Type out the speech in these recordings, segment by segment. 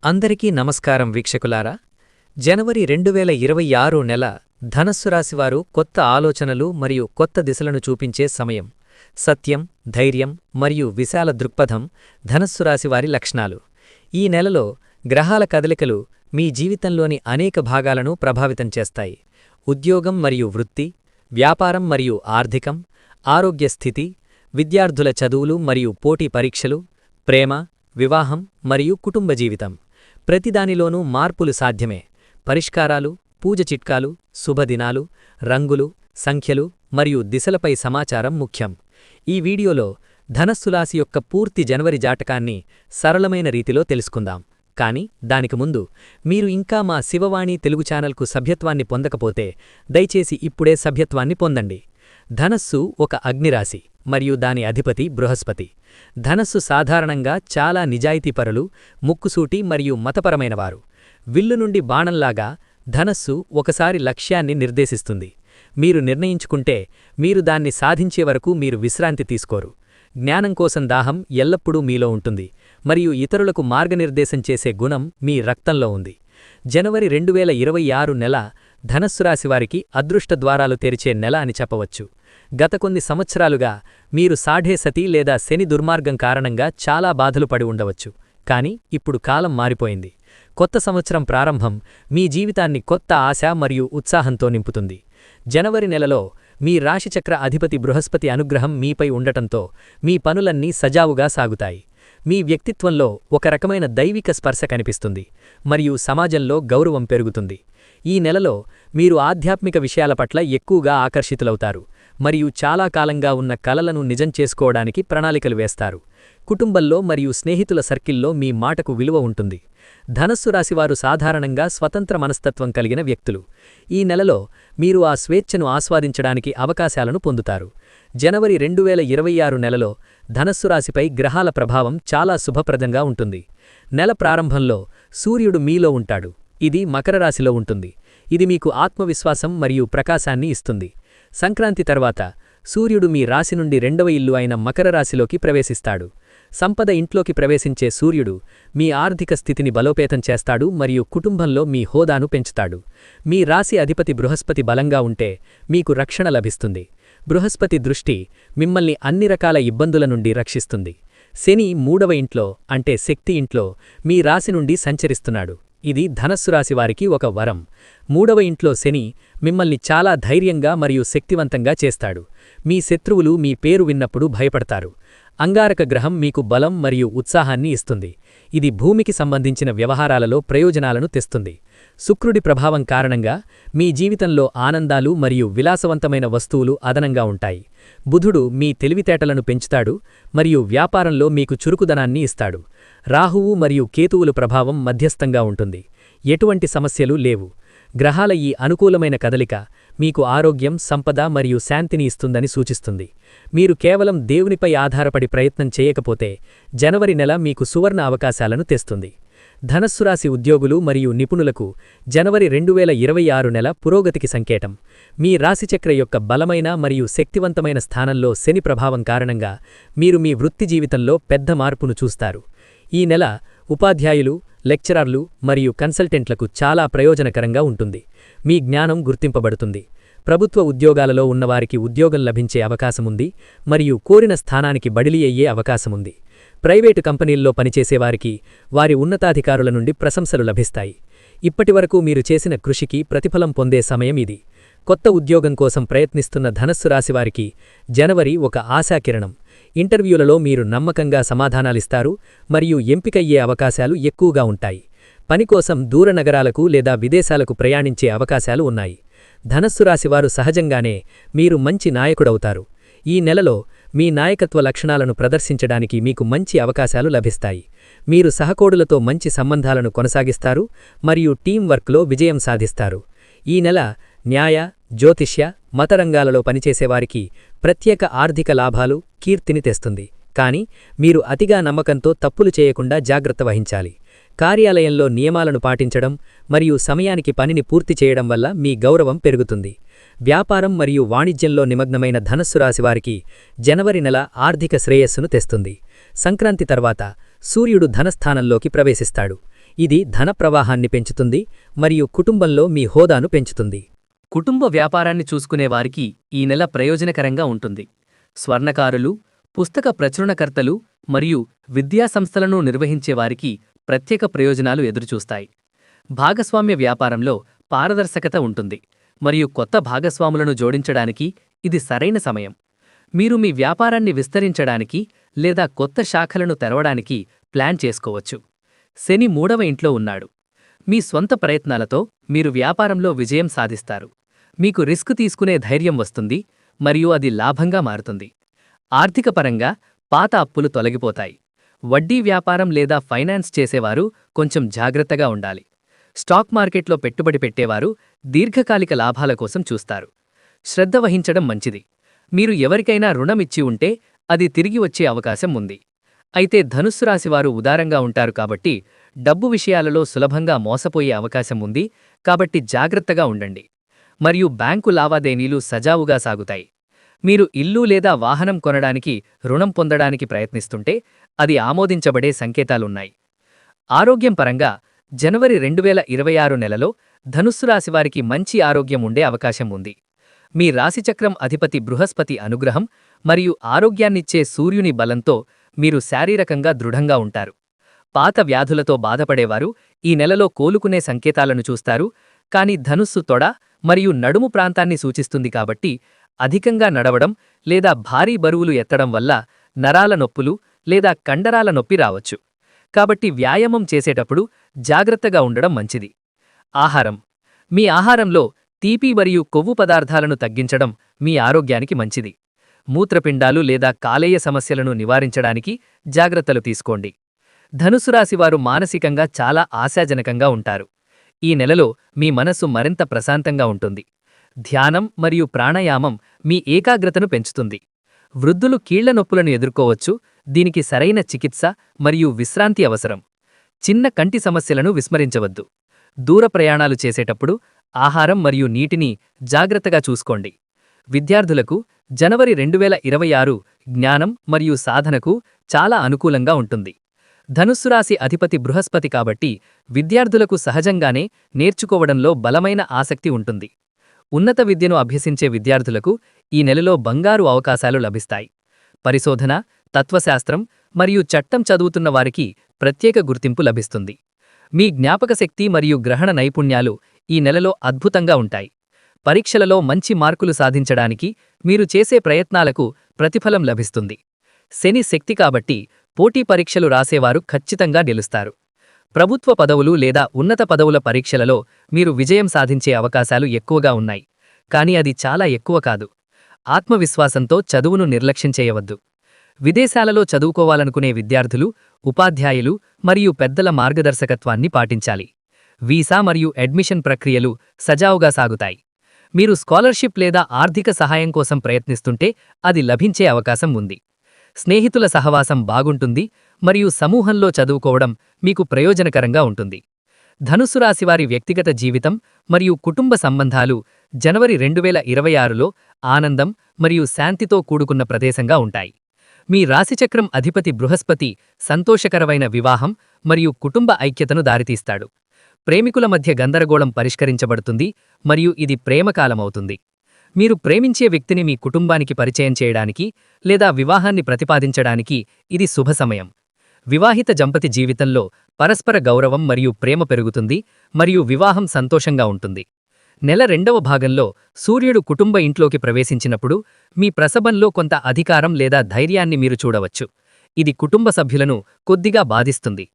అందరికీ నమస్కారం వీక్షకులారా. జనవరి 2026 నెల ధనస్సు రాశివారు కొత్త ఆలోచనలు మరియు కొత్త దిశలను చూపించే సమయం. సత్యం, ధైర్యం మరియు విశాల దృక్పథం ధనస్సు రాశివారి లక్షణాలు. ఈ నెలలో గ్రహాల కదలికలు మీ జీవితంలోని అనేక భాగాలను ప్రభావితం చేస్తాయి. ఉద్యోగం మరియు వృత్తి, వ్యాపారం మరియు ఆర్థికం, ఆరోగ్య స్థితి, విద్యార్థుల చదువులు మరియు పోటీ పరీక్షలు, ప్రేమ, వివాహం మరియు కుటుంబ జీవితం. ప్రతిదానిలోనూ మార్పులు సాధ్యమే. పరిష్కారాలు, పూజ చిట్కాలు, శుభదినాలు, రంగులు, సంఖ్యలు మరియు దిశలపై సమాచారం ముఖ్యం. ఈ వీడియోలో ధనస్సు రాశి యొక్క పూర్తి జనవరి జాతకాన్ని సరళమైన రీతిలో తెలుసుకుందాం. కానీ దానికి ముందు మీరు ఇంకా మా శివవాణి తెలుగు ఛానల్కు సభ్యత్వాన్ని పొందకపోతే దయచేసి ఇప్పుడే సభ్యత్వాన్ని పొందండి. ధనస్సు ఒక అగ్నిరాశి మరియు దాని అధిపతి బృహస్పతి. ధనస్సు సాధారణంగా చాలా నిజాయితీపరులు, ముక్కుసూటి మరియు మతపరమైనవారు. విల్లు నుండి బాణంలాగా ధనస్సు ఒకసారి లక్ష్యాన్ని నిర్దేశిస్తుంది. మీరు నిర్ణయించుకుంటే మీరు దాన్ని సాధించే వరకు మీరు విశ్రాంతి తీసుకోరు. జ్ఞానం కోసం దాహం ఎల్లప్పుడూ మీలో ఉంటుంది మరియు ఇతరులకు మార్గనిర్దేశం చేసే గుణం మీ రక్తంలో ఉంది. జనవరి 2026 నెల ధనస్సు రాశివారికి అదృష్ట ద్వారాలు తెరిచే నెల అని చెప్పవచ్చు. గత కొన్ని సంవత్సరాలుగా మీరు సాఢేసతి లేదా శని దుర్మార్గం కారణంగా చాలా బాధలు పడి ఉండవచ్చు. కానీ ఇప్పుడు కాలం మారిపోయింది. కొత్త సంవత్సరం ప్రారంభం మీ జీవితాన్ని కొత్త ఆశ మరియు ఉత్సాహంతో నింపుతుంది. జనవరి నెలలో మీ రాశిచక్ర అధిపతి బృహస్పతి అనుగ్రహం మీపై ఉండటంతో మీ పనులన్నీ సజావుగా సాగుతాయి. మీ వ్యక్తిత్వంలో ఒక రకమైన దైవిక స్పర్శ కనిపిస్తుంది మరియు సమాజంలో గౌరవం పెరుగుతుంది. ఈ నెలలో మీరు ఆధ్యాత్మిక విషయాల పట్ల ఎక్కువగా ఆకర్షితులవుతారు మరియు చాలా కాలంగా ఉన్న కలలను నిజం చేసుకోవడానికి ప్రణాళికలు వేస్తారు. కుటుంబంలో మరియు స్నేహితుల సర్కిల్లో మీ మాటకు విలువ ఉంటుంది. ధనస్సు రాశివారు సాధారణంగా స్వతంత్ర మనస్తత్వం కలిగిన వ్యక్తులు. ఈ నెలలో మీరు ఆ స్వేచ్ఛను ఆస్వాదించడానికి అవకాశాలను పొందుతారు. జనవరి 2026 నెలలో ధనస్సు రాశిపై గ్రహాల ప్రభావం చాలా శుభప్రదంగా ఉంటుంది. నెల ప్రారంభంలో సూర్యుడు మీలో ఉంటాడు. ఇది మకర రాశిలో ఉంటుంది. ఇది మీకు ఆత్మవిశ్వాసం మరియు ప్రకాశాన్ని ఇస్తుంది. సంక్రాంతి తర్వాత సూర్యుడు మీ రాశి నుండి 2వ ఇల్లు అయిన మకర రాశిలోకి ప్రవేశిస్తాడు. సంపద ఇంట్లోకి ప్రవేశించే సూర్యుడు మీ ఆర్థిక స్థితిని బలోపేతం చేస్తాడు మరియు కుటుంబంలో మీ హోదాను పెంచుతాడు. మీ రాశి అధిపతి బృహస్పతి బలంగా ఉంటే మీకు రక్షణ లభిస్తుంది. బృహస్పతి దృష్టి మిమ్మల్ని అన్ని రకాల ఇబ్బందుల నుండి రక్షిస్తుంది. శని 3వ ఇంట్లో అంటే శక్తి ఇంట్లో మీ రాశి నుండి సంచరిస్తున్నాడు. ఇది ధనస్సు రాశివారికి ఒక వరం. 3వ ఇంట్లో శని మిమ్మల్ని చాలా ధైర్యంగా మరియు శక్తివంతంగా చేస్తాడు. మీ శత్రువులు మీ పేరు విన్నప్పుడు భయపడతారు. అంగారక గ్రహం మీకు బలం మరియు ఉత్సాహాన్ని ఇస్తుంది. ఇది భూమికి సంబంధించిన వ్యవహారాలలో ప్రయోజనాలను తెస్తుంది. శుక్రుడి ప్రభావం కారణంగా మీ జీవితంలో ఆనందాలు మరియు విలాసవంతమైన వస్తువులు అదనంగా ఉంటాయి. బుధుడు మీ తెలివితేటలను పెంచుతాడు మరియు వ్యాపారంలో మీకు చురుకుదనాన్ని ఇస్తాడు. రాహువు మరియు కేతువుల ప్రభావం మధ్యస్థంగా ఉంటుంది. ఎటువంటి సమస్యలు లేవు. గ్రహాల ఈ అనుకూలమైన కదలిక మీకు ఆరోగ్యం, సంపద మరియు శాంతిని ఇస్తుందని సూచిస్తుంది. మీరు కేవలం దేవునిపై ఆధారపడి ప్రయత్నం చేయకపోతే జనవరి నెల మీకు సువర్ణ అవకాశాలను తెస్తుంది. ధనస్సు రాశి ఉద్యోగులు మరియు నిపుణులకు జనవరి 2026 నెల పురోగతికి సంకేతం. మీ రాశిచక్ర యొక్క బలమైన మరియు శక్తివంతమైన స్థానంలో శని ప్రభావం కారణంగా మీరు మీ వృత్తి జీవితంలో పెద్ద మార్పును చూస్తారు. ఈ నెల ఉపాధ్యాయులు, లెక్చరర్లు మరియు కన్సల్టెంట్లకు చాలా ప్రయోజనకరంగా ఉంటుంది. మీ జ్ఞానం గుర్తింపబడుతుంది. ప్రభుత్వ ఉద్యోగాలలో ఉన్నవారికి ఉద్యోగం లభించే అవకాశముంది మరియు కోరిన స్థానానికి బదిలీ అయ్యే అవకాశముంది. ప్రైవేటు కంపెనీల్లో పనిచేసేవారికి వారి ఉన్నతాధికారుల నుండి ప్రశంసలు లభిస్తాయి. ఇప్పటివరకు మీరు చేసిన కృషికి ప్రతిఫలం పొందే సమయం ఇది. కొత్త ఉద్యోగం కోసం ప్రయత్నిస్తున్న ధనస్సు రాశివారికి జనవరి ఒక ఆశాకిరణం. ఇంటర్వ్యూలలో మీరు నమ్మకంగా సమాధానాలిస్తారు మరియు ఎంపికయ్యే అవకాశాలు ఎక్కువగా ఉంటాయి. పని కోసం దూర నగరాలకు లేదా విదేశాలకు ప్రయాణించే అవకాశాలు ఉన్నాయి. ధనస్సు రాశివారు సహజంగానే మీరు మంచి నాయకుడవుతారు. ఈ నెలలో మీ నాయకత్వ లక్షణాలను ప్రదర్శించడానికి మీకు మంచి అవకాశాలు లభిస్తాయి. మీరు సహకోడులతో మంచి సంబంధాలను కొనసాగిస్తారు మరియు టీం వర్క్లో విజయం సాధిస్తారు. ఈ నెల న్యాయ, జ్యోతిష్య, మత రంగాలలో పనిచేసేవారికి ప్రత్యేక ఆర్థిక లాభాలు, కీర్తిని తెస్తుంది. కానీ మీరు అతిగా నమ్మకంతో తప్పులు చేయకుండా జాగ్రత్త వహించాలి. కార్యాలయంలో నియమాలను పాటించడం మరియు సమయానికి పనిని పూర్తి చేయడం వల్ల మీ గౌరవం పెరుగుతుంది. వ్యాపారం మరియు వాణిజ్యంలో నిమగ్నమైన ధనస్సు రాశివారికి జనవరి నెల ఆర్థిక శ్రేయస్సును తెస్తుంది. సంక్రాంతి తర్వాత సూర్యుడు ధనస్థానంలోకి ప్రవేశిస్తాడు. ఇది ధన ప్రవాహాన్ని పెంచుతుంది మరియు కుటుంబంలో మీ హోదాను పెంచుతుంది. కుటుంబ వ్యాపారాన్ని చూసుకునేవారికి ఈ నెల ప్రయోజనకరంగా ఉంటుంది. స్వర్ణకారులు, పుస్తక ప్రచురణకర్తలు మరియు విద్యాసంస్థలను నిర్వహించేవారికి ప్రత్యేక ప్రయోజనాలు ఎదురుచూస్తాయి. భాగస్వామ్య వ్యాపారంలో పారదర్శకత ఉంటుంది మరియు కొత్త భాగస్వాములను జోడించడానికి ఇది సరైన సమయం. మీరు మీ వ్యాపారాన్ని విస్తరించడానికి లేదా కొత్త శాఖలను తెరవడానికి ప్లాన్ చేసుకోవచ్చు. శని 3వ ఇంట్లో ఉన్నాడు. మీ స్వంత ప్రయత్నాలతో మీరు వ్యాపారంలో విజయం సాధిస్తారు. మీకు రిస్క్ తీసుకునే ధైర్యం వస్తుంది మరియు అది లాభంగా మారుతుంది. ఆర్థికపరంగా పాత అప్పులు తొలగిపోతాయి. వడ్డీ వ్యాపారం లేదా ఫైనాన్స్ చేసేవారు కొంచెం జాగ్రత్తగా ఉండాలి. స్టాక్ మార్కెట్లో పెట్టుబడి పెట్టేవారు దీర్ఘకాలిక లాభాల కోసం చూస్తారు. శ్రద్ధ వహించడం మంచిది. మీరు ఎవరికైనా రుణమిచ్చి ఉంటే అది తిరిగి వచ్చే అవకాశం ఉంది. అయితే ధనుస్సు రాశివారు ఉదారంగా ఉంటారు కాబట్టి డబ్బు విషయాలలో సులభంగా మోసపోయే అవకాశం ఉంది. కాబట్టి జాగ్రత్తగా ఉండండి. మరియు బ్యాంకు లావాదేవీలు సజావుగా సాగుతాయి. మీరు ఇల్లు లేదా వాహనం కొనడానికి రుణం పొందడానికి ప్రయత్నిస్తుంటే అది ఆమోదించబడే సంకేతాలున్నాయి. ఆరోగ్యం పరంగా జనవరి 2026 నెలలో ధనుస్సు రాశివారికి మంచి ఆరోగ్యం ఉండే అవకాశం ఉంది. మీ రాశిచక్రం అధిపతి బృహస్పతి అనుగ్రహం మరియు ఆరోగ్యాన్నిచ్చే సూర్యుని బలంతో మీరు శారీరకంగా దృఢంగా ఉంటారు. పాత వ్యాధులతో బాధపడేవారు ఈ నెలలో కోలుకునే సంకేతాలను చూస్తారు. కాని ధనుస్సు తొడ మరియు నడుము ప్రాంతాన్ని సూచిస్తుంది కాబట్టి అధికంగా నడవడం లేదా భారీ బరువులు ఎత్తడం వల్ల నరాల నొప్పులు లేదా కండరాల నొప్పి రావచ్చు. కాబట్టి వ్యాయామం చేసేటప్పుడు జాగ్రత్తగా ఉండడం మంచిది. ఆహారం. మీ ఆహారంలో తీపి మరియు కొవ్వు పదార్థాలను తగ్గించడం మీ ఆరోగ్యానికి మంచిది. మూత్రపిండాలు లేదా కాలేయ సమస్యలను నివారించడానికి జాగ్రత్తలు తీసుకోండి. ధనుసు రాశివారు మానసికంగా చాలా ఆశాజనకంగా ఉంటారు. ఈ నెలలో మీ మనస్సు మరింత ప్రశాంతంగా ఉంటుంది. ధ్యానం మరియు ప్రాణాయామం మీ ఏకాగ్రతను పెంచుతుంది. వృద్ధులు కీళ్ల నొప్పులను ఎదుర్కోవచ్చు. దీనికి సరైన చికిత్స మరియు విశ్రాంతి అవసరం. చిన్న కంటి సమస్యలను విస్మరించవద్దు. దూర ప్రయాణాలు చేసేటప్పుడు ఆహారం మరియు నీటిని జాగ్రత్తగా చూసుకోండి. విద్యార్థులకు జనవరి 2026 జ్ఞానం మరియు సాధనకు చాలా అనుకూలంగా ఉంటుంది. ధనుస్సు రాశి అధిపతి బృహస్పతి కాబట్టి విద్యార్థులకు సహజంగానే నేర్చుకోవడంలో బలమైన ఆసక్తి ఉంటుంది. ఉన్నత విద్యను అభ్యసించే విద్యార్థులకు ఈ నెలలో బంగారు అవకాశాలు లభిస్తాయి. పరిశోధన, తత్వశాస్త్రం మరియు చట్టం చదువుతున్న వారికి ప్రత్యేక గుర్తింపు లభిస్తుంది. మీ జ్ఞాపకశక్తి మరియు గ్రహణ నైపుణ్యాలు ఈ నెలలో అద్భుతంగా ఉంటాయి. పరీక్షలలో మంచి మార్కులు సాధించడానికి మీరు చేసే ప్రయత్నాలకు ప్రతిఫలం లభిస్తుంది. శని శక్తి కాబట్టి పోటీ పరీక్షలు రాసేవారు ఖచ్చితంగా గెలుస్తారు. ప్రభుత్వ పదవులు లేదా ఉన్నత పదవుల పరీక్షలలో మీరు విజయం సాధించే అవకాశాలు ఎక్కువగా ఉన్నాయి. కానీ అది చాలా ఎక్కువ కాదు. ఆత్మవిశ్వాసంతో చదువును నిర్లక్ష్యం చేయవద్దు. విదేశాలలో చదువుకోవాలనుకునే విద్యార్థులు, ఉపాధ్యాయులు మరియు పెద్దల మార్గదర్శకత్వాన్ని పాటించాలి. వీసా మరియు అడ్మిషన్ ప్రక్రియలు సజావుగా సాగుతాయి. మీరు స్కాలర్షిప్ లేదా ఆర్థిక సహాయం కోసం ప్రయత్నిస్తుంటే అది లభించే అవకాశం ఉంది. స్నేహితుల సహవాసం బాగుంటుంది మరియు సమూహంలో చదువుకోవడం మీకు ప్రయోజనకరంగా ఉంటుంది. ధనుస్సు రాశివారి వ్యక్తిగత జీవితం మరియు కుటుంబ సంబంధాలు జనవరి 2026లో ఆనందం మరియు శాంతితో కూడుకున్న ప్రదేశంగా ఉంటాయి. మీ రాశిచక్రం అధిపతి బృహస్పతి సంతోషకరమైన వివాహం మరియు కుటుంబ ఐక్యతను దారితీస్తాడు. ప్రేమికుల మధ్య గందరగోళం పరిష్కరించబడుతుంది మరియు ఇది ప్రేమకాలమవుతుంది. మీరు ప్రేమించే వ్యక్తిని మీ కుటుంబానికి పరిచయం చేయడానికి లేదా వివాహాన్ని ప్రతిపాదించడానికి ఇది శుభ సమయం. వివాహిత దంపతి జీవితంలో పరస్పర గౌరవం మరియు ప్రేమ పెరుగుతుంది మరియు వివాహం సంతోషంగా ఉంటుంది. నెల 2వ భాగంలో సూర్యుడు కుటుంబ ఇంట్లోకి ప్రవేశించినప్పుడు మీ ప్రసభంలో కొంత అధికారం లేదా ధైర్యాన్ని మీరు చూడవచ్చు. ఇది కుటుంబ సభ్యులను కొద్దిగా బాధిస్తుంది.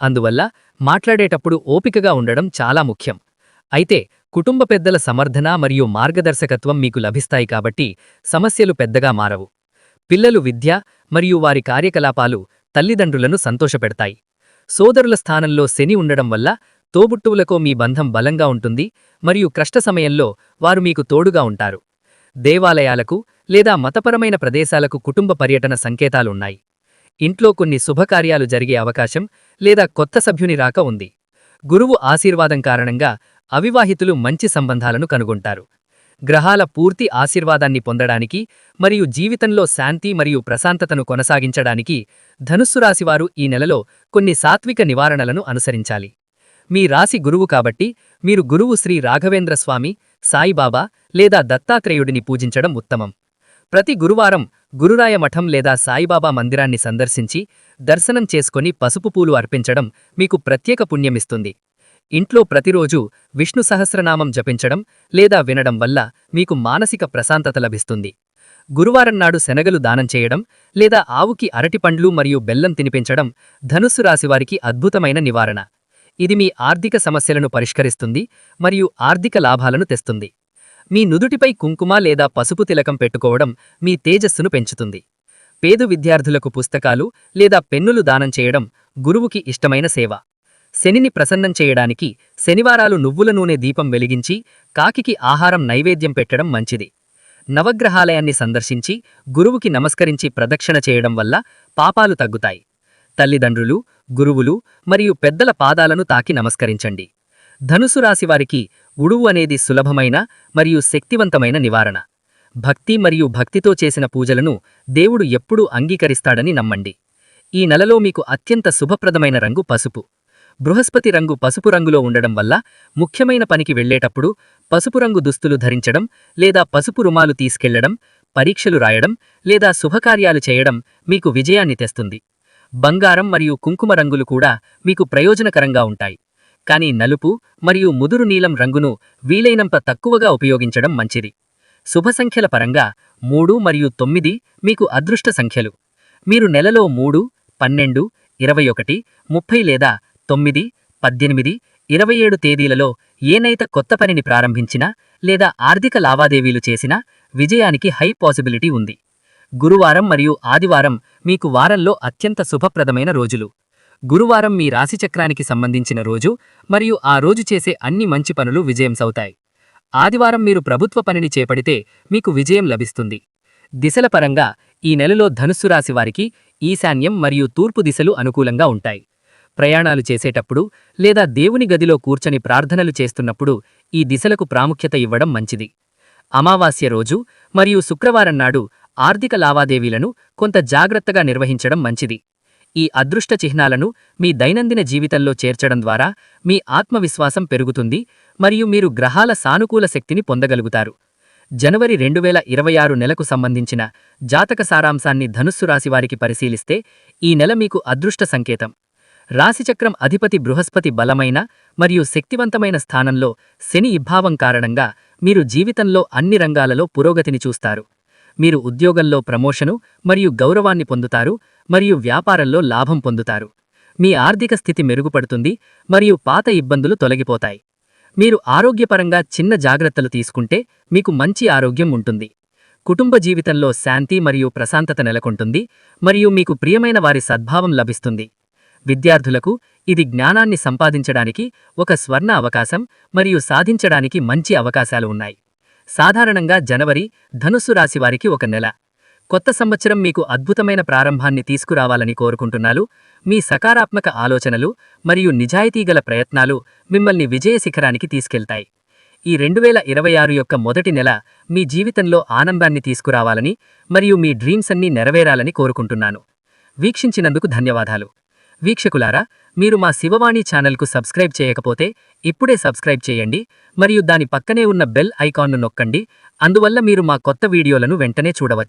అందువల్ల మాట్లాడేటప్పుడు ఓపికగా ఉండడం చాలా ముఖ్యం. అయితే కుటుంబ పెద్దల సమర్థన మరియు మార్గదర్శకత్వం మీకు లభిస్తాయి కాబట్టి సమస్యలు పెద్దగా మారవు. పిల్లలు విద్య మరియు వారి కార్యకలాపాలు తల్లిదండ్రులను సంతోషపెడతాయి. సోదరుల స్థానంలో శని ఉండడం వల్ల తోబుట్టువులతో మీ బంధం బలంగా ఉంటుంది మరియు కష్ట సమయంలో వారు మీకు తోడుగా ఉంటారు. దేవాలయాలకు లేదా మతపరమైన ప్రదేశాలకు కుటుంబ పర్యటన సంకేతాలున్నాయి. ఇంట్లో కొన్ని శుభకార్యాలు జరిగే అవకాశం లేదా కొత్త సభ్యుని రాక ఉంది. గురువు ఆశీర్వాదం కారణంగా అవివాహితులు మంచి సంబంధాలను కనుగొంటారు. గ్రహాల పూర్తి ఆశీర్వాదాన్ని పొందడానికి మరియు జీవితంలో శాంతి మరియు ప్రశాంతతను కొనసాగించడానికి ధనుస్సు రాశివారు ఈ నెలలో కొన్ని సాత్విక నివారణలను అనుసరించాలి. మీ రాశి గురువు కాబట్టి మీరు గురువు శ్రీ రాఘవేంద్ర స్వామి, సాయిబాబా లేదా దత్తాత్రేయుడిని పూజించడం ఉత్తమం. ప్రతి గురువారం గురురాయ మఠం లేదా సాయిబాబా మందిరాన్ని సందర్శించి దర్శనం చేసుకొని పసుపు పూలు అర్పించడం మీకు ప్రత్యేక పుణ్యమిస్తుంది. ఇంట్లో ప్రతిరోజూ విష్ణు సహస్రనామం జపించడం లేదా వినడం వల్ల మీకు మానసిక ప్రశాంతత లభిస్తుంది. గురువారం నాడు శనగలు దానం చేయడం లేదా ఆవుకి అరటిపండ్లు మరియు బెల్లం తినిపించడం ధనుస్సు రాశివారికి అద్భుతమైన నివారణ. ఇది మీ ఆర్థిక సమస్యలను పరిష్కరిస్తుంది మరియు ఆర్థిక లాభాలను తెస్తుంది. మీ నుదుటిపై కుంకుమ లేదా పసుపు తిలకం పెట్టుకోవడం మీ తేజస్సును పెంచుతుంది. పేద విద్యార్థులకు పుస్తకాలు లేదా పెన్నులు దానం చేయడం గురువుకి ఇష్టమైన సేవ. శనిని ప్రసన్నం చేయడానికి శనివారాలు నువ్వుల నూనె దీపం వెలిగించి కాకికి ఆహారం నైవేద్యం పెట్టడం మంచిది. నవగ్రహాలయాన్ని సందర్శించి గురువుకి నమస్కరించి ప్రదక్షిణ చేయడం వల్ల పాపాలు తగ్గుతాయి. తల్లిదండ్రులు, గురువులు మరియు పెద్దల పాదాలను తాకి నమస్కరించండి. ధనుసు రాశివారికి ఉడువు అనేది సులభమైన మరియు శక్తివంతమైన నివారణ. భక్తి మరియు భక్తితో చేసిన పూజలను దేవుడు ఎప్పుడూ అంగీకరిస్తాడని నమ్మండి. ఈ నెలలో మీకు అత్యంత శుభప్రదమైన రంగు పసుపు. బృహస్పతి రంగు పసుపు రంగులో ఉండడం వల్ల ముఖ్యమైన పనికి వెళ్లేటప్పుడు పసుపు రంగు దుస్తులు ధరించడం లేదా పసుపు రుమాలు తీసుకెళ్లడం, పరీక్షలు రాయడం లేదా శుభకార్యాలు చేయడం మీకు విజయాన్ని తెస్తుంది. బంగారం మరియు కుంకుమ రంగులు కూడా మీకు ప్రయోజనకరంగా ఉంటాయి. కానీ నలుపు మరియు ముదురు నీలం రంగును వీలైనంత తక్కువగా ఉపయోగించడం మంచిది. శుభసంఖ్యల పరంగా 3 మరియు 9 మీకు అదృష్ట సంఖ్యలు. మీరు నెలలో 3, 12, 21, 30 లేదా 9, 18, 27 తేదీలలో ఏనైతే కొత్త పనిని ప్రారంభించినా లేదా ఆర్థిక లావాదేవీలు చేసినా విజయానికి హై పాసిబిలిటీ ఉంది. గురువారం మరియు ఆదివారం మీకు వారంలో అత్యంత శుభప్రదమైన రోజులు. గురువారం మీ రాశిచక్రానికి సంబంధించిన రోజు మరియు ఆ రోజు చేసే అన్ని మంచి పనులు విజయం సౌతాయి. ఆదివారం మీరు ప్రభుత్వ పనిని చేపడితే మీకు విజయం లభిస్తుంది. దిశల పరంగా ఈ నెలలో ధనుస్సు రాశి వారికి ఈశాన్యం మరియు తూర్పు దిశలు అనుకూలంగా ఉంటాయి. ప్రయాణాలు చేసేటప్పుడు లేదా దేవుని గదిలో కూర్చొని ప్రార్థనలు చేస్తున్నప్పుడు ఈ దిశలకు ప్రాముఖ్యత ఇవ్వడం మంచిది. అమావాస్య రోజు మరియు శుక్రవారం నాడు ఆర్థిక లావాదేవీలను కొంత జాగ్రత్తగా నిర్వహించడం మంచిది. ఈ అదృష్ట చిహ్నాలను మీ దైనందిన జీవితంలో చేర్చడం ద్వారా మీ ఆత్మవిశ్వాసం పెరుగుతుంది మరియు మీరు గ్రహాల సానుకూల శక్తిని పొందగలుగుతారు. జనవరి 2026 నెలకు సంబంధించిన జాతక సారాంశాన్ని ధనుస్సు రాశివారికి పరిశీలిస్తే ఈ నెల మీకు అదృష్ట సంకేతం. రాశిచక్రం అధిపతి బృహస్పతి బలమైన మరియు శక్తివంతమైన స్థానంలో శని ఇబ్భావం కారణంగా మీరు జీవితంలో అన్ని రంగాలలో పురోగతిని చూస్తారు. మీరు ఉద్యోగంలో ప్రమోషను మరియు గౌరవాన్ని పొందుతారు మరియు వ్యాపారంలో లాభం పొందుతారు. మీ ఆర్థిక స్థితి మెరుగుపడుతుంది మరియు పాత ఇబ్బందులు తొలగిపోతాయి. మీరు ఆరోగ్యపరంగా చిన్న జాగ్రత్తలు తీసుకుంటే మీకు మంచి ఆరోగ్యం ఉంటుంది. కుటుంబ జీవితంలో శాంతి మరియు ప్రశాంతత నెలకొంటుంది మరియు మీకు ప్రియమైన వారి సద్భావం లభిస్తుంది. విద్యార్థులకు ఇది జ్ఞానాన్ని సంపాదించడానికి ఒక స్వర్ణ అవకాశం మరియు సాధించడానికి మంచి అవకాశాలు ఉన్నాయి. సాధారణంగా జనవరి ధనుస్సు రాశివారికి ఒక నెల. కొత్త సంవత్సరం మీకు అద్భుతమైన ప్రారంభాన్ని తీసుకురావాలని కోరుకుంటున్నాను. మీ సకారాత్మక ఆలోచనలు మరియు నిజాయితీగల ప్రయత్నాలు మిమ్మల్ని విజయ శిఖరానికి తీసుకెళ్తాయి. ఈ 2026 యొక్క మొదటి నెల మీ జీవితంలో ఆనందాన్ని తీసుకురావాలని మరియు మీ డ్రీమ్స్ అన్నీ నెరవేరాలని కోరుకుంటున్నాను. వీక్షించినందుకు ధన్యవాదాలు. వీక్షకులారా, మీరు మా శివవాణి ఛానల్కు సబ్స్క్రైబ్ చేయకపోతే ఇప్పుడే సబ్స్క్రైబ్ చేయండి మరియు దాని పక్కనే ఉన్న బెల్ ఐకాన్ను నొక్కండి. అందువల్ల మీరు మా కొత్త వీడియోలను వెంటనే చూడవచ్చు.